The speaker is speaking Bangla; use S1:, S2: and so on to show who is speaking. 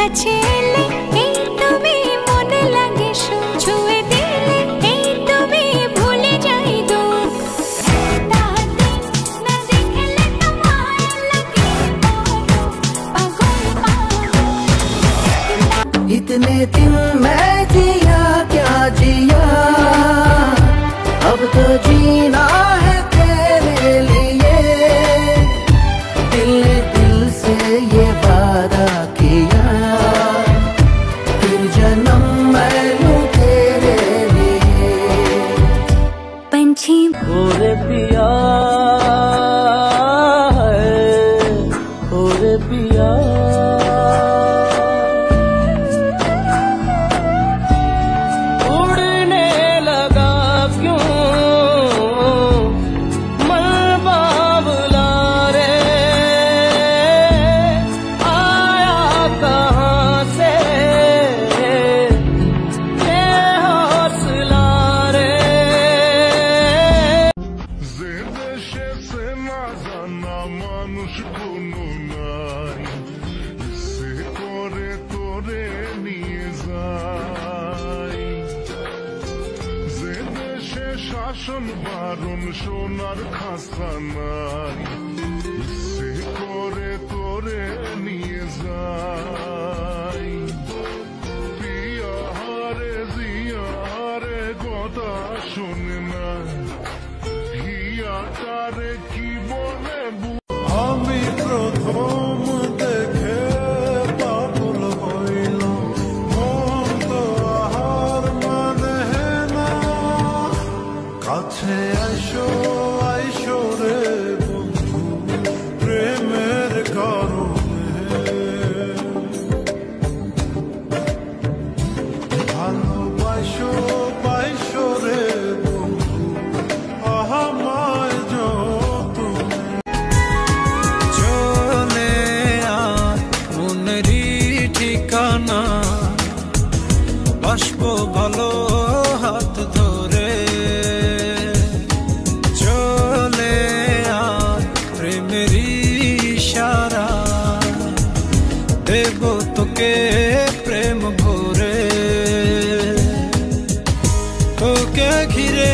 S1: কাছে এলে এই তুমি মনে লাগে ছুঁয়ে দিলে এই তুমি ভুলে যাই দুঃখ দাদি না দেখলে তোমার লাগে পাগল পাগল।
S2: इतने दिन मैं जिया क्या जिया, अब तो जीना है तेरे लिए। दिल ने दिल से ये वादा किया, फिर जन्म मैं लूं तेरे लिए।
S1: पंछी
S2: ओरे पिया ओरे पिया,
S3: মানুষ কোনো নাই সে করে তোরে নিয়ে যায়, যে দেশে শাসন বারণ সোনার খাসা নাই সে করে তোরে নিয়ে যায়। প্রিয়া হারে জিয়া হারে কথা শোনে না, হিয়াটারে কি বলে আমি প্রথম দেখে পাগল হইলাম, মন তো আহার মানে না। কাছে আইসো আইসো রে বন্ধু প্রেমের কারণে, ভালোবাসো বাইসো রে বন্ধু আমায় যত। ঠিকানা বাসবো ভালো হাত ধরে, চলে আর প্রেমের ইশারা দেব তোকে প্রেম ভরে, তোকে ঘিরে